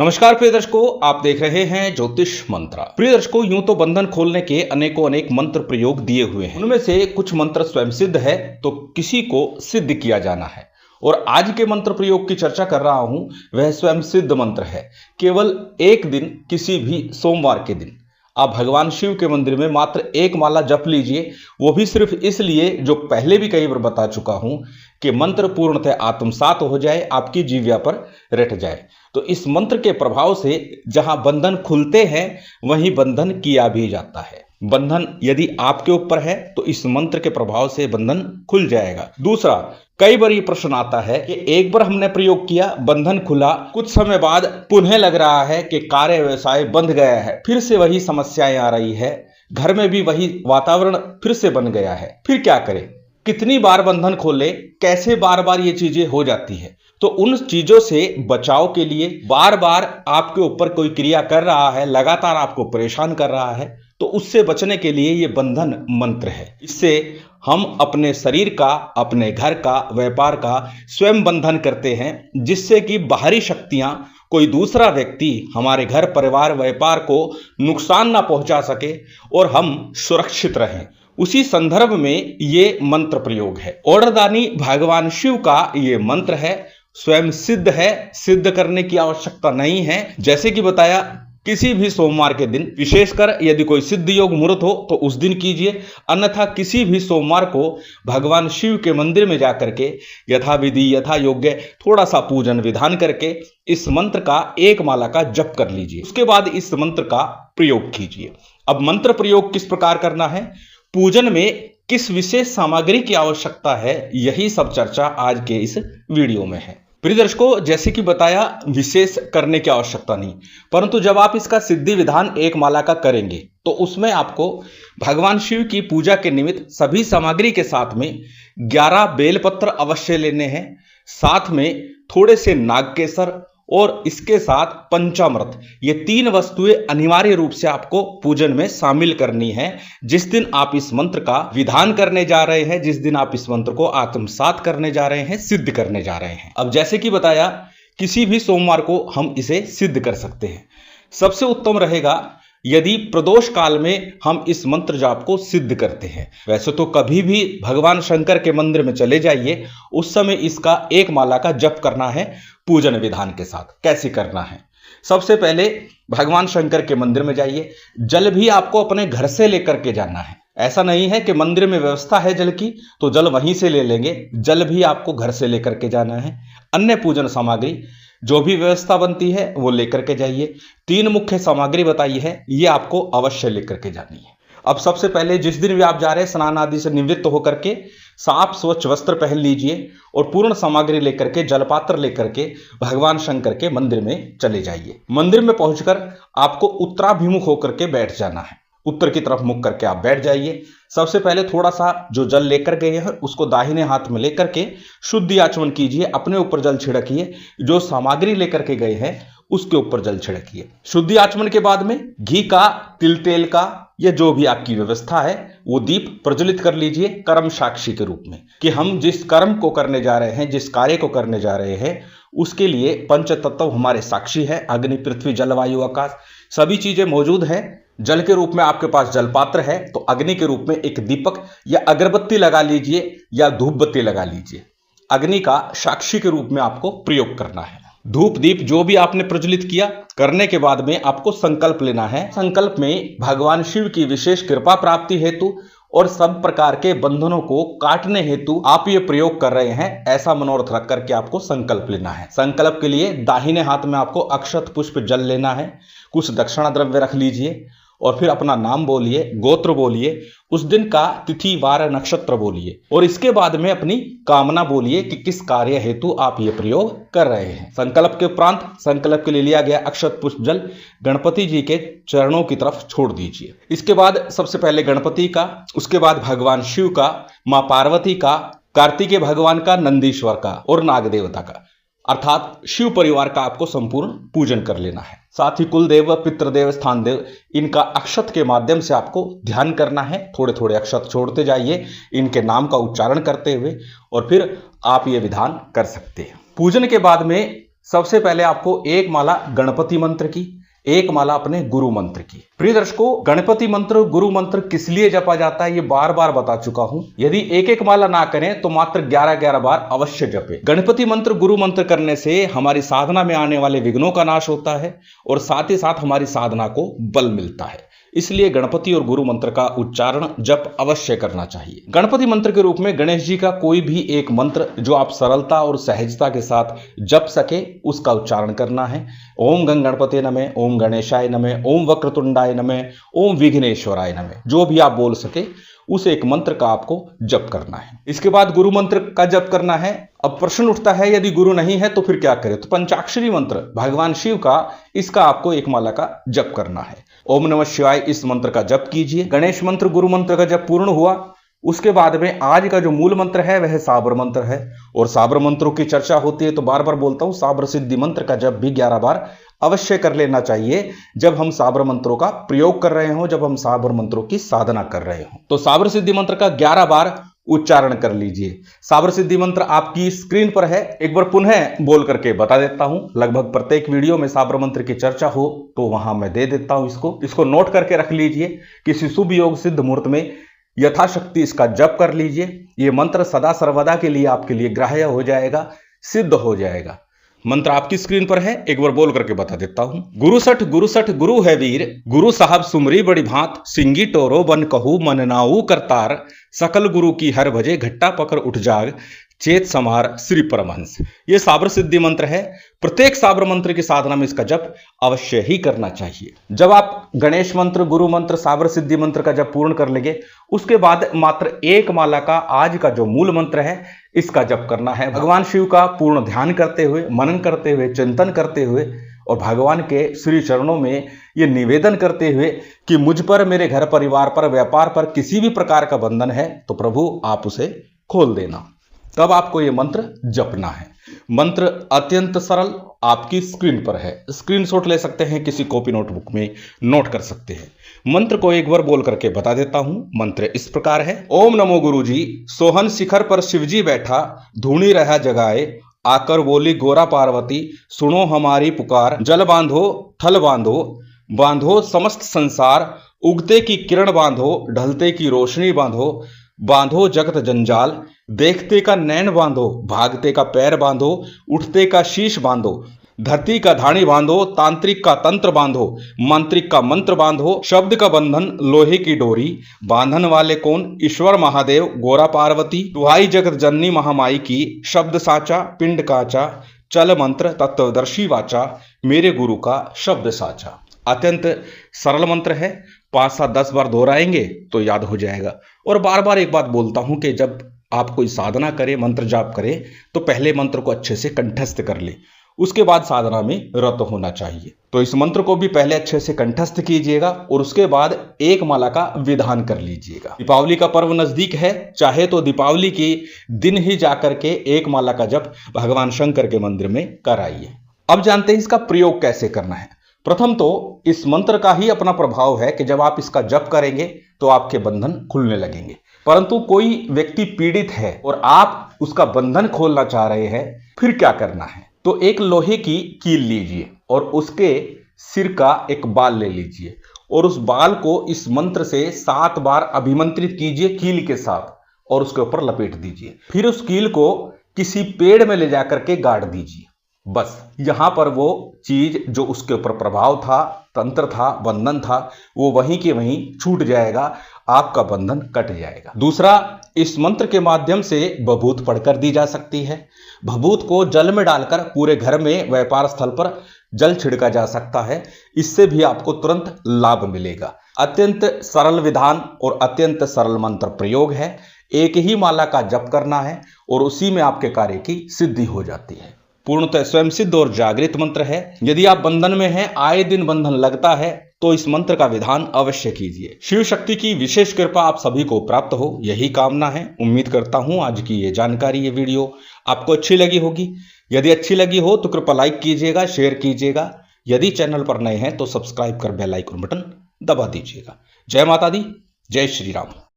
नमस्कार प्रिय दर्शकों, आप देख रहे हैं ज्योतिष मंत्र। प्रिय दर्शकों, यूं तो बंधन खोलने के अनेकों अनेक मंत्र प्रयोग दिए हुए हैं। उनमें से कुछ मंत्र स्वयं सिद्ध है तो किसी को सिद्ध किया जाना है। और आज के मंत्र प्रयोग की चर्चा कर रहा हूं वह स्वयं सिद्ध मंत्र है। केवल एक दिन, किसी भी सोमवार के दिन आप भगवान शिव के मंदिर में मात्र एक माला जप लीजिए। वो भी सिर्फ इसलिए, जो पहले भी कई बार बता चुका हूं, कि मंत्र पूर्णतः आत्मसात हो जाए, आपकी जीव्या पर रट जाए। तो इस मंत्र के प्रभाव से जहां बंधन खुलते हैं वहीं बंधन किया भी जाता है। बंधन यदि आपके ऊपर है तो इस मंत्र के प्रभाव से बंधन खुल जाएगा। दूसरा, कई बार ये प्रश्न आता है कि एक बार हमने प्रयोग किया, बंधन खुला, कुछ समय बाद पुनः लग रहा है कि कार्य व्यवसाय बंध गया है, फिर से वही समस्याएं आ रही है, घर में भी वही वातावरण फिर से बन गया है, फिर क्या करें? कितनी बार बंधन खोले, कैसे बार बार ये चीजें हो जाती है? तो उन चीजों से बचाव के लिए बार बार आपके ऊपर कोई क्रिया कर रहा है, लगातार आपको परेशान कर रहा है, तो उससे बचने के लिए ये बंधन मंत्र है। इससे हम अपने शरीर का, अपने घर का, व्यापार का स्वयं बंधन करते हैं, जिससे कि बाहरी शक्तियां, कोई दूसरा व्यक्ति हमारे घर, परिवार, व्यापार को नुकसान ना पहुंचा सके और हम सुरक्षित रहें। उसी संदर्भ में ये मंत्र प्रयोग है। ओडरदानी भगवान शिव का ये मंत्र है, स्वयं सिद्ध है, सिद्ध करने की आवश्यकता नहीं है। जैसे कि बताया, किसी भी सोमवार के दिन, विशेषकर यदि कोई सिद्ध योग मुहूर्त हो तो उस दिन कीजिए, अन्यथा किसी भी सोमवार को भगवान शिव के मंदिर में जाकर के यथा विधि, यथा योग्य थोड़ा सा पूजन विधान करके इस मंत्र का एक माला का जप कर लीजिए। उसके बाद इस मंत्र का प्रयोग कीजिए। अब मंत्र प्रयोग किस प्रकार करना है, पूजन में किस विशेष सामग्री की आवश्यकता है, यही सब चर्चा आज के इस वीडियो में है। प्रिय दर्शकों, जैसे कि बताया, विशेष करने की आवश्यकता नहीं, परंतु जब आप इसका सिद्धि विधान एक माला का करेंगे तो उसमें आपको भगवान शिव की पूजा के निमित्त सभी सामग्री के साथ में 11 बेलपत्र अवश्य लेने हैं, साथ में थोड़े से नागकेसर और इसके साथ पंचामृत, ये 3 वस्तुएं अनिवार्य रूप से आपको पूजन में शामिल करनी है। जिस दिन आप इस मंत्र का विधान करने जा रहे हैं, जिस दिन आप इस मंत्र को आत्मसात करने जा रहे हैं, सिद्ध करने जा रहे हैं। अब जैसे कि बताया, किसी भी सोमवार को हम इसे सिद्ध कर सकते हैं। सबसे उत्तम रहेगा यदि प्रदोष काल में हम इस मंत्र जाप को सिद्ध करते हैं। वैसे तो कभी भी भगवान शंकर के मंदिर में चले जाइए, उस समय इसका एक माला का जप करना है पूजन विधान के साथ। कैसे करना है? सबसे पहले भगवान शंकर के मंदिर में जाइए। जल भी आपको अपने घर से लेकर के जाना है। ऐसा नहीं है कि मंदिर में व्यवस्था है जल की तो जल वहीं से ले लेंगे, जल भी आपको घर से लेकर के जाना है। अन्य पूजन सामग्री जो भी व्यवस्था बनती है वो लेकर के जाइए। 3 मुख्य सामग्री बताई है, ये आपको अवश्य लेकर के जानी है। अब सबसे पहले जिस दिन भी आप जा रहे हैं, स्नान आदि से निवृत्त होकर के साफ स्वच्छ वस्त्र पहन लीजिए और पूर्ण सामग्री लेकर के, जलपात्र लेकर के भगवान शंकर के मंदिर में चले जाइए। मंदिर में पहुंचकर आपको उत्तराभिमुख होकर के बैठ जाना है। उत्तर की तरफ मुख करके आप बैठ जाइए। सबसे पहले थोड़ा सा जो जल लेकर गए हैं उसको दाहिने हाथ में लेकर के शुद्धि आचमन कीजिए, अपने ऊपर जल छिड़किए। जो सामग्री लेकर के गए हैं उसके ऊपर जल छिड़किए। शुद्धि आचमन के बाद में घी का, तिल तेल का, या जो भी आपकी व्यवस्था है वो दीप प्रज्वलित कर लीजिए कर्म साक्षी के रूप में, कि हम जिस कर्म को करने जा रहे हैं, जिस कार्य को करने जा रहे हैं, उसके लिए पंच तत्व हमारे साक्षी है। अग्नि, पृथ्वी, जल, वायु, आकाश, सभी चीजें मौजूद हैं। जल के रूप में आपके पास जलपात्र है तो अग्नि के रूप में एक दीपक या अगरबत्ती लगा लीजिए या धूप बत्ती लगा लीजिए। अग्नि का साक्षी के रूप में आपको प्रयोग करना है। धूप दीप जो भी आपने प्रज्वलित किया, करने के बाद में आपको संकल्प लेना है। संकल्प में भगवान शिव की विशेष कृपा प्राप्ति हेतु और सब प्रकार के बंधनों को काटने हेतु आप ये प्रयोग कर रहे हैं, ऐसा मनोरथ रख करके आपको संकल्प लेना है। संकल्प के लिए दाहिने हाथ में आपको अक्षत पुष्प जल लेना है, कुछ दक्षिणा द्रव्य रख लीजिए और फिर अपना नाम बोलिए, गोत्र बोलिए, उस दिन का तिथि, वार, नक्षत्र बोलिए और इसके बाद में अपनी कामना बोलिए कि किस कार्य हेतु आप ये प्रयोग कर रहे हैं। संकल्प के उपरांत संकल्प के लिए लिया गया अक्षत पुष्प जल गणपति जी के चरणों की तरफ छोड़ दीजिए। इसके बाद सबसे पहले गणपति का, उसके बाद भगवान शिव का, मां पार्वती का, कार्तिकेय भगवान का, नंदीश्वर का और नाग देवता का, अर्थात शिव परिवार का आपको संपूर्ण पूजन कर लेना है। साथ ही कुलदेव, पितृदेव, स्थान देव, इनका अक्षत के माध्यम से आपको ध्यान करना है। थोड़े थोड़े अक्षत छोड़ते जाइए इनके नाम का उच्चारण करते हुए और फिर आप ये विधान कर सकते हैं। पूजन के बाद में सबसे पहले आपको एक माला गणपति मंत्र की, एक माला अपने गुरु मंत्र की। प्रिय दर्शकों, गणपति मंत्र, गुरु मंत्र किस लिए जपा जाता है ये बार बार बता चुका हूं। यदि एक एक माला ना करें तो मात्र 11-11 बार अवश्य जपे। गणपति मंत्र, गुरु मंत्र करने से हमारी साधना में आने वाले विघ्नों का नाश होता है और साथ ही साथ हमारी साधना को बल मिलता है। इसलिए गणपति और गुरु मंत्र का उच्चारण जप अवश्य करना चाहिए। गणपति मंत्र के रूप में गणेश जी का कोई भी एक मंत्र जो आप सरलता और सहजता के साथ जप सके उसका उच्चारण करना है। ओम गंग गणपते नमः, ओम गणेशाय नमः, ओम वक्रतुंडाय नमः, ओम विघ्नेश्वराय नमः, जो भी आप बोल सके उस एक मंत्र का आपको जप करना है। इसके बाद गुरु मंत्र का जप करना है। अब प्रश्न उठता है यदि गुरु नहीं है तो फिर क्या करें? तो पंचाक्षरी मंत्र भगवान शिव का, इसका आपको एक माला का जप करना है। ओम नमः शिवाय इस मंत्र का जप कीजिए। गणेश मंत्र, गुरु मंत्र का जप पूर्ण हुआ, उसके बाद में आज का जो मूल मंत्र है वह साबर मंत्र है। और साबर मंत्रों की चर्चा होती है तो बार बार बोलता हूं, साबर सिद्धि मंत्र का जप भी 11 बार अवश्य कर लेना चाहिए जब हम साबर मंत्रों का प्रयोग कर रहे हो, जब हम साबर मंत्रों की साधना कर रहे हो। तो साबर सिद्धि मंत्र का 11 बार उच्चारण कर लीजिए। साबर सिद्धि मंत्र आपकी स्क्रीन पर है, एक बार पुनः बोल करके बता देता हूं। लगभग प्रत्येक वीडियो में साबर मंत्र की चर्चा हो तो वहां मैं दे देता हूं। इसको नोट करके रख लीजिए। किसी शुभ योग सिद्ध मुहूर्त में यथाशक्ति इसका जप कर लीजिए। यह मंत्र सदा सर्वदा के लिए आपके लिए ग्राह्य हो जाएगा, सिद्ध हो जाएगा। मंत्र आपकी स्क्रीन पर है, एक बार बोल करके बता देता हूं। गुरु सठ गुरु है वीर, गुरु साहब सुमरी बड़ी भांत, सिंगी टोरो बन कहू मन नाऊ करतार, सकल गुरु की हर भजे घट्टा पकड़ उठ जाग, चेत समार श्री परमहंस। ये साबर सिद्धि मंत्र है। प्रत्येक साबर मंत्र की साधना में इसका जप अवश्य ही करना चाहिए। जब आप गणेश मंत्र, गुरु मंत्र, साबर सिद्धि मंत्र का जप पूर्ण कर लेंगे उसके बाद मात्र एक माला का आज का जो मूल मंत्र है इसका जप करना है। भगवान शिव का पूर्ण ध्यान करते हुए, मनन करते हुए, चिंतन करते हुए और भगवान के श्री चरणों में ये निवेदन करते हुए कि मुझ पर, मेरे घर परिवार पर, व्यापार पर किसी भी प्रकार का बंधन है तो प्रभु आप उसे खोल देना। तब आपको ये मंत्र जपना है। मंत्र अत्यंत सरल, आपकी स्क्रीन पर है। स्क्रीनशॉट ले सकते हैं, किसी कॉपी नोटबुक में नोट कर सकते हैं। मंत्र को एक बार बोल करके बता देता हूं। मंत्र इस प्रकार है। ओम नमो गुरु जी, सोहन शिखर पर शिवजी बैठा, धूनी रहा जगाए, आकर बोली गोरा पार्वती, सुनो हमारी पुकार, जल बांधो थल बांधो, बांधो समस्त संसार, उगते की किरण बांधो, ढलते की रोशनी बांधो, बांधो जगत जंजाल, देखते का नैन बांधो, भागते का पैर बांधो, उठते का शीश बांधो, धरती का धाणी बांधो, तांत्रिक का तंत्र बांधो, मांत्रिक का मंत्र बांधो, शब्द का बंधन लोहे की डोरी, बांधन वाले कौन? ईश्वर महादेव, गोरा पार्वती, दुहाई जगत जननी महामाई की, शब्द साचा पिंड काचा, चल मंत्र तत्वदर्शी वाचा, मेरे गुरु का शब्द साचा। अत्यंत सरल मंत्र है। 5-7-10 बार दोहराएंगे तो याद हो जाएगा। और बार बार एक बात बोलता हूं कि जब आप कोई साधना करें, मंत्र जाप करें तो पहले मंत्र को अच्छे से कंठस्थ कर ले, उसके बाद साधना में रत होना चाहिए। तो इस मंत्र को भी पहले अच्छे से कंठस्थ कीजिएगा और उसके बाद एक माला का विधान कर लीजिएगा। दीपावली का पर्व नजदीक है, चाहे तो दीपावली के दिन ही जाकर के एक माला का जप भगवान शंकर के मंदिर में कराइए। अब जानते हैं इसका प्रयोग कैसे करना है। प्रथम तो इस मंत्र का ही अपना प्रभाव है कि जब आप इसका जप करेंगे तो आपके बंधन खुलने लगेंगे। परंतु कोई व्यक्ति पीड़ित है और आप उसका बंधन खोलना चाह रहे हैं, फिर क्या करना है? तो एक लोहे की कील लीजिए और उसके सिर का एक बाल ले लीजिए और उस बाल को इस मंत्र से 7 बार अभिमंत्रित कीजिए कील के साथ और उसके ऊपर लपेट दीजिए। फिर उस कील को किसी पेड़ में ले जाकर के गाड़ दीजिए। बस यहां पर वो चीज जो उसके ऊपर प्रभाव था, तंत्र था, बंधन था, वो वहीं के वहीं छूट जाएगा, आपका बंधन कट जाएगा। दूसरा, इस मंत्र के माध्यम से भभूत पढ़कर दी जा सकती है। भभूत को जल में डालकर पूरे घर में, व्यापार स्थल पर जल छिड़का जा सकता है। इससे भी आपको तुरंत लाभ मिलेगा। अत्यंत सरल विधान और अत्यंत सरल मंत्र प्रयोग है। एक ही माला का जप करना है और उसी में आपके कार्य की सिद्धि हो जाती है। पूर्णतः स्वयं सिद्ध और जागृत मंत्र है। यदि आप बंधन में हैं, आए दिन बंधन लगता है, तो इस मंत्र का विधान अवश्य कीजिए। शिव शक्ति की विशेष कृपा आप सभी को प्राप्त हो, यही कामना है। उम्मीद करता हूं आज की ये जानकारी, ये वीडियो आपको अच्छी लगी होगी। यदि अच्छी लगी हो तो कृपया लाइक कीजिएगा, शेयर कीजिएगा। यदि चैनल पर नए हैं तो सब्सक्राइब कर बेल आइकन बटन दबा दीजिएगा। जय माता दी, जय श्री राम।